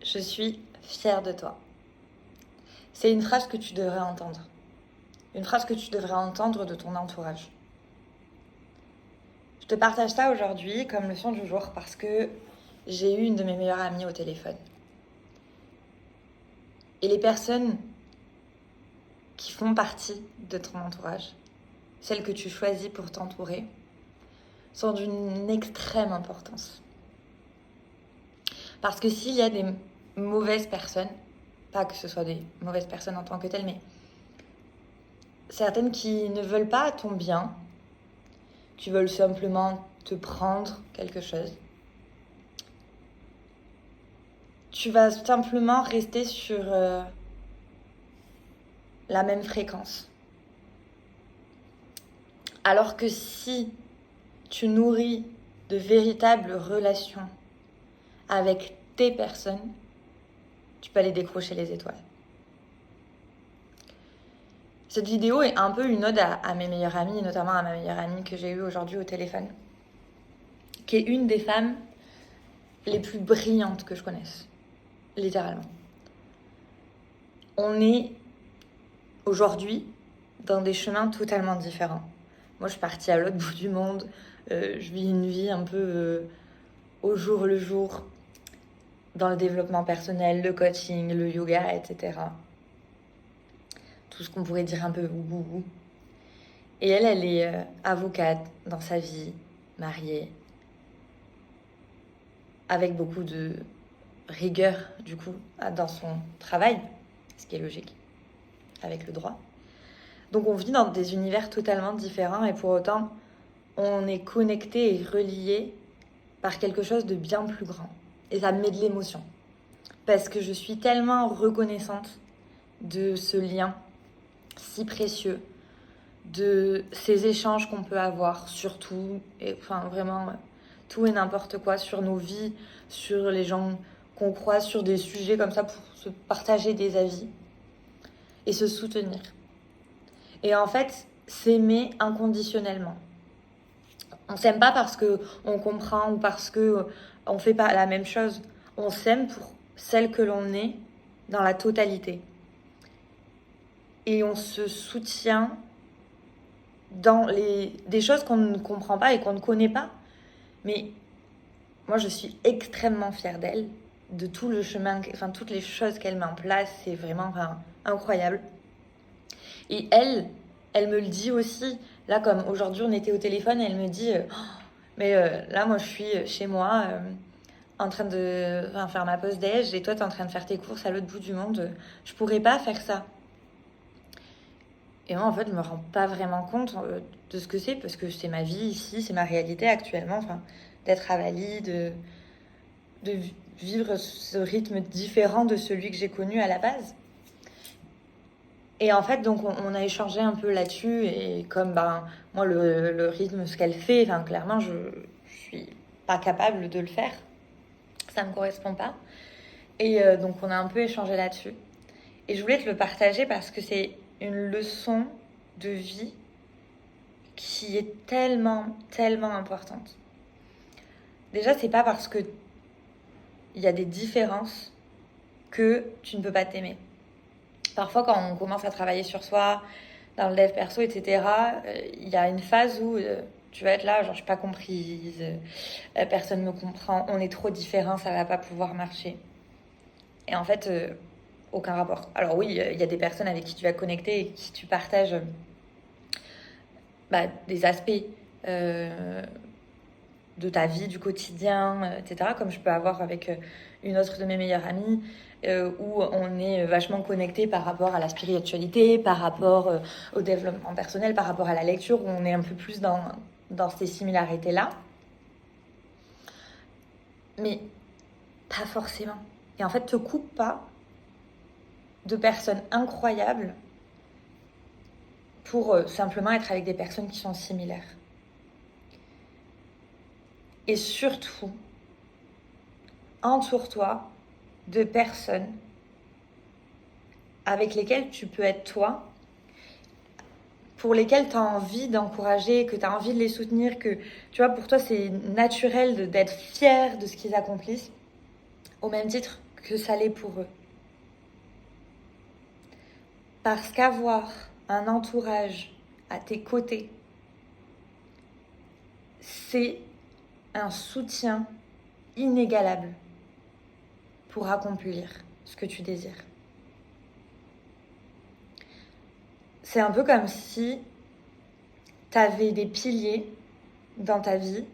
je suis fière de toi. C'est une phrase que tu devrais entendre. Une phrase que tu devrais entendre de ton entourage. Je te partage ça aujourd'hui comme leçon du jour parce que j'ai eu une de mes meilleures amies au téléphone. Et les personnes qui font partie de ton entourage, celles que tu choisis pour t'entourer, sont d'une extrême importance. Parce que s'il y a des mauvaises personnes, pas que ce soit des mauvaises personnes en tant que telles, mais certaines qui ne veulent pas ton bien, qui veulent simplement te prendre quelque chose, tu vas simplement rester sur la même fréquence. Alors que si tu nourris de véritables relations avec tes personnes, tu peux aller décrocher les étoiles. Cette vidéo est un peu une ode à mes meilleures amies, notamment à ma meilleure amie que j'ai eue aujourd'hui au téléphone, qui est une des femmes les plus brillantes que je connaisse, littéralement. On est aujourd'hui dans des chemins totalement différents. Moi, je suis partie à l'autre bout du monde, je vis une vie un peu au jour le jour, dans le développement personnel, le coaching, le yoga, etc. Tout ce qu'on pourrait dire un peu ouh. Et elle est avocate dans sa vie, mariée, avec beaucoup de rigueur, du coup, dans son travail, ce qui est logique, avec le droit. Donc on vit dans des univers totalement différents et pour autant, on est connecté et relié par quelque chose de bien plus grand. Et ça me met de l'émotion. Parce que je suis tellement reconnaissante de ce lien si précieux, de ces échanges qu'on peut avoir sur tout, et enfin vraiment tout et n'importe quoi, sur nos vies, sur les gens qu'on croise, sur des sujets comme ça pour se partager des avis et se soutenir. Et en fait, s'aimer inconditionnellement. On s'aime pas parce qu'on comprend ou parce qu'on fait pas la même chose. On s'aime pour celle que l'on est dans la totalité. Et on se soutient dans des choses qu'on ne comprend pas et qu'on ne connaît pas. Mais moi, je suis extrêmement fière d'elle, de tout le chemin, enfin toutes les choses qu'elle met en place. C'est vraiment incroyable. Et elle me le dit aussi. Là, comme aujourd'hui, on était au téléphone, elle me dit mais là, moi, je suis chez moi en train de faire ma pause déj et toi, t'es en train de faire tes courses à l'autre bout du monde. Je pourrais pas faire ça. Et moi, en fait, je me rends pas vraiment compte de ce que c'est parce que c'est ma vie ici, c'est ma réalité actuellement. Enfin, d'être à Bali, de vivre ce rythme différent de celui que j'ai connu à la base. Et en fait, donc, on a échangé un peu là-dessus. Et comme moi, le rythme, ce qu'elle fait, clairement, je suis pas capable de le faire. Ça me correspond pas. Et donc, on a un peu échangé là-dessus. Et je voulais te le partager parce que c'est une leçon de vie qui est tellement, tellement importante. Déjà, c'est pas parce que il y a des différences que tu ne peux pas t'aimer. Parfois, quand on commence à travailler sur soi, dans le dev perso, etc., il y a une phase où tu vas être là, genre je suis pas comprise, personne me comprend, on est trop différents, ça va pas pouvoir marcher. Et en fait, aucun rapport. Alors oui, il y a des personnes avec qui tu vas connecter et qui tu partages des aspects de ta vie, du quotidien, etc., comme je peux avoir avec une autre de mes meilleures amies, où on est vachement connecté par rapport à la spiritualité, par rapport au développement personnel, par rapport à la lecture, où on est un peu plus dans ces similarités-là. Mais pas forcément. Et en fait, te coupe pas de personnes incroyables pour simplement être avec des personnes qui sont similaires. Et surtout, entoure-toi de personnes avec lesquelles tu peux être toi, pour lesquelles tu as envie d'encourager, que tu as envie de les soutenir, que pour toi c'est naturel d'être fier de ce qu'ils accomplissent, au même titre que ça l'est pour eux. Parce qu'avoir un entourage à tes côtés, c'est un soutien inégalable pour accomplir ce que tu désires. C'est un peu comme si tu avais des piliers dans ta vie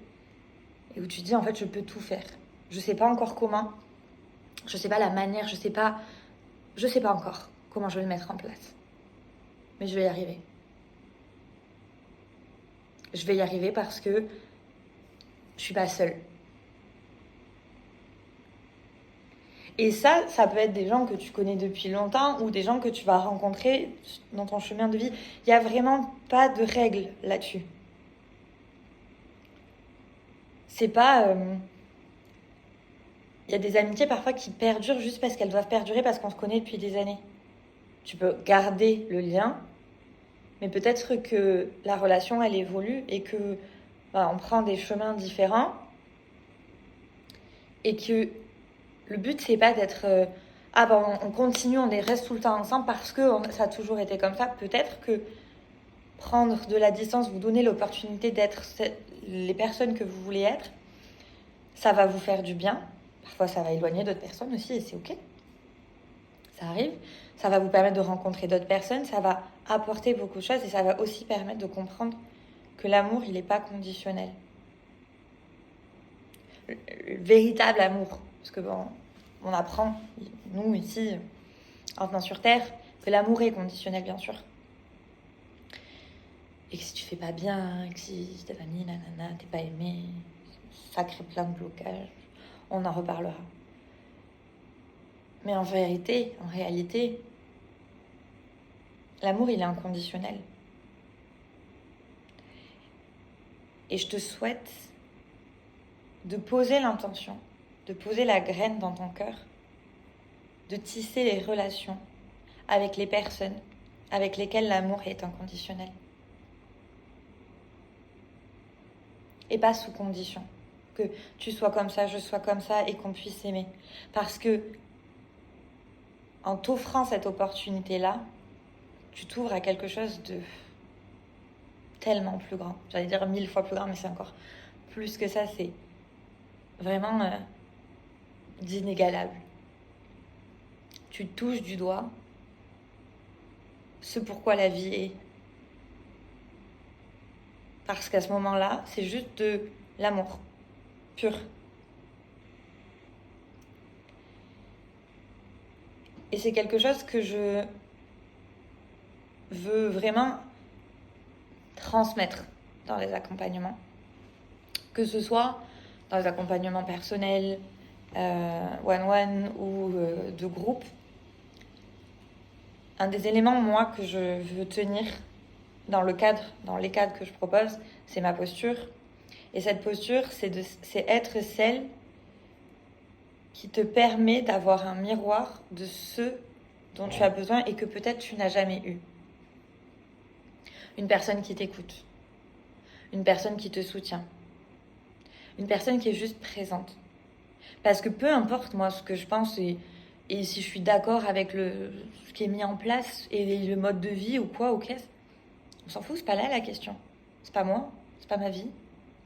et où tu dis en fait je peux tout faire. Je sais pas encore comment, je sais pas la manière, je sais pas encore comment je vais le mettre en place. Mais je vais y arriver. Je vais y arriver parce que je suis pas seule. Et ça peut être des gens que tu connais depuis longtemps ou des gens que tu vas rencontrer dans ton chemin de vie. Il n'y a vraiment pas de règle là-dessus. C'est pas... Il y a des amitiés parfois qui perdurent juste parce qu'elles doivent perdurer parce qu'on se connaît depuis des années. Tu peux garder le lien, mais peut-être que la relation, elle évolue et que on prend des chemins différents et que le but, c'est pas d'être... on continue, on reste tout le temps ensemble parce que ça a toujours été comme ça. Peut-être que prendre de la distance, vous donner l'opportunité d'être les personnes que vous voulez être, ça va vous faire du bien. Parfois, ça va éloigner d'autres personnes aussi et c'est ok. Ça arrive. Ça va vous permettre de rencontrer d'autres personnes. Ça va apporter beaucoup de choses et ça va aussi permettre de comprendre que l'amour, il n'est pas conditionnel. Le véritable amour. Parce que on apprend, nous ici, en venant sur Terre, que l'amour est conditionnel, bien sûr. Et que si tu fais pas bien, que si ta famille, nanana, t'es pas aimé, ça crée plein de blocages. On en reparlera. Mais en réalité, l'amour, il est inconditionnel. Et je te souhaite de poser l'intention, de poser la graine dans ton cœur, de tisser les relations avec les personnes avec lesquelles l'amour est inconditionnel. Et pas sous condition. Que tu sois comme ça, je sois comme ça et qu'on puisse s'aimer. Parce que en t'offrant cette opportunité-là, tu t'ouvres à quelque chose de tellement plus grand. J'allais dire 1000 fois plus grand, mais c'est encore plus que ça. C'est vraiment d'inégalable. Tu touches du doigt ce pourquoi la vie est. Parce qu'à ce moment-là, c'est juste de l'amour pur. Et c'est quelque chose que je veux vraiment transmettre dans les accompagnements. Que ce soit dans les accompagnements personnels, one-one ou de groupe. Un des éléments, moi, que je veux tenir dans les cadres que je propose, c'est ma posture. Et cette posture, c'est être celle qui te permet d'avoir un miroir de ce dont tu as besoin et que peut-être tu n'as jamais eu. Une personne qui t'écoute, une personne qui te soutient, une personne qui est juste présente. Parce que peu importe moi ce que je pense et si je suis d'accord avec ce qui est mis en place et le mode de vie ou quoi, ok, on s'en fout, c'est pas là la question. C'est pas moi, c'est pas ma vie.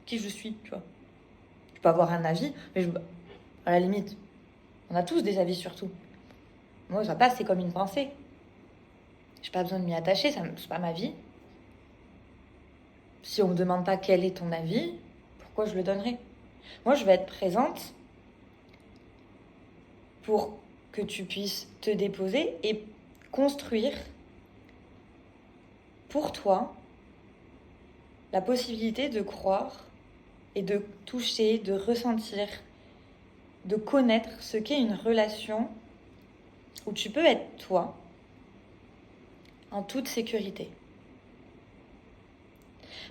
Qui je suis, tu vois. Je peux avoir un avis, mais à la limite, on a tous des avis sur tout. Moi, ça passe, c'est comme une pensée. J'ai pas besoin de m'y attacher, c'est pas ma vie. Si on me demande pas quel est ton avis, pourquoi je le donnerais? Moi, je vais être présente pour que tu puisses te déposer et construire pour toi la possibilité de croire et de toucher, de ressentir, de connaître ce qu'est une relation où tu peux être toi en toute sécurité.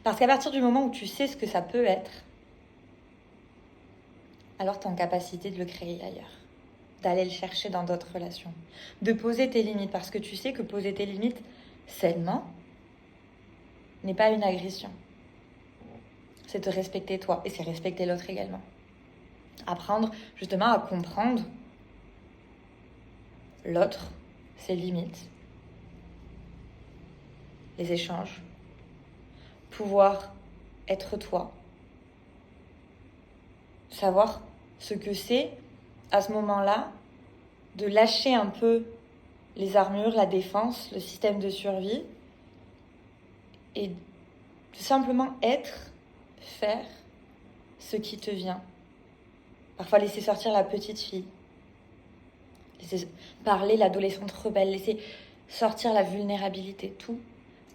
Parce qu'à partir du moment où tu sais ce que ça peut être, alors tu es en capacité de le créer ailleurs, d'aller le chercher dans d'autres relations, de poser tes limites, parce que tu sais que poser tes limites sainement n'est pas une agression. C'est te respecter toi et c'est respecter l'autre également. Apprendre justement à comprendre l'autre, ses limites, les échanges, pouvoir être toi, savoir ce que c'est à ce moment-là de lâcher un peu les armures, la défense, le système de survie et de simplement être, faire ce qui te vient. Parfois laisser sortir la petite fille, laisser parler l'adolescente rebelle, laisser sortir la vulnérabilité, tout.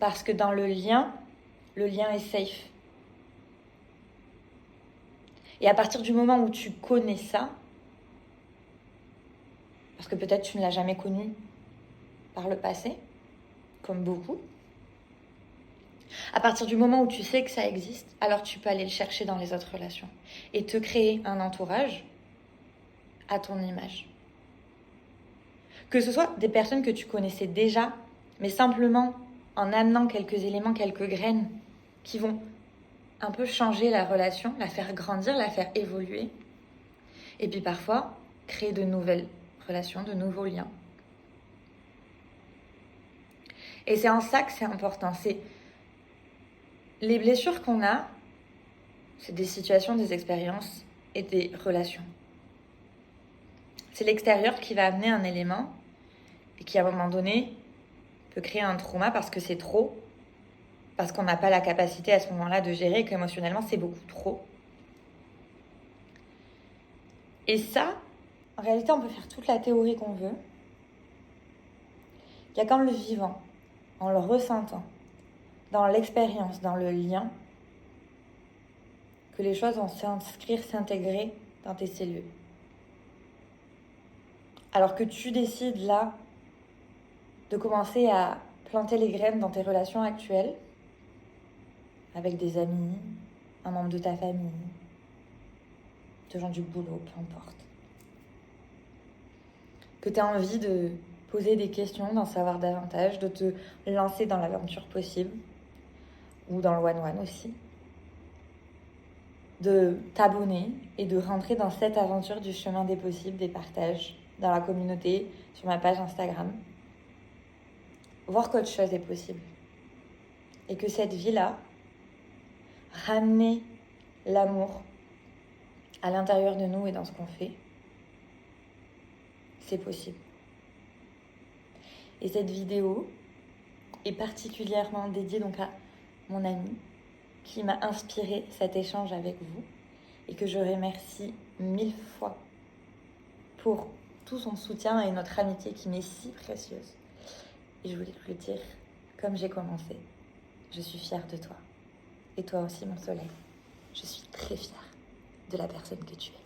Parce que dans le lien est safe. Et à partir du moment où tu connais ça, parce que peut-être tu ne l'as jamais connu par le passé, comme beaucoup, à partir du moment où tu sais que ça existe, alors tu peux aller le chercher dans les autres relations et te créer un entourage à ton image. Que ce soit des personnes que tu connaissais déjà, mais simplement en amenant quelques éléments, quelques graines qui vont un peu changer la relation, la faire grandir, la faire évoluer. Et puis parfois, créer de nouvelles relations, de nouveaux liens. Et c'est en ça que c'est important. C'est les blessures qu'on a, c'est des situations, des expériences et des relations. C'est l'extérieur qui va amener un élément et qui, à un moment donné, peut créer un trauma parce que c'est trop, parce qu'on n'a pas la capacité à ce moment-là de gérer et qu'émotionnellement, c'est beaucoup trop. Et ça, en réalité, on peut faire toute la théorie qu'on veut. Il y a qu'en le vivant, en le ressentant, dans l'expérience, dans le lien, que les choses vont s'inscrire, s'intégrer dans tes cellules. Alors que tu décides là de commencer à planter les graines dans tes relations actuelles, avec des amis, un membre de ta famille, des gens du boulot, peu importe. Que tu as envie de poser des questions, d'en savoir davantage, de te lancer dans l'aventure possible, ou dans le one-one aussi, de t'abonner et de rentrer dans cette aventure du chemin des possibles, des partages, dans la communauté, sur ma page Instagram. Voir qu'autre chose est possible. Et que cette vie-là, ramener l'amour à l'intérieur de nous et dans ce qu'on fait, c'est possible. Et cette vidéo est particulièrement dédiée donc à mon ami qui m'a inspiré cet échange avec vous et que je remercie 1000 fois pour tout son soutien et notre amitié qui m'est si précieuse. Et je voulais te le dire, comme j'ai commencé, je suis fière de toi. Et toi aussi, mon soleil. Je suis très fière de la personne que tu es.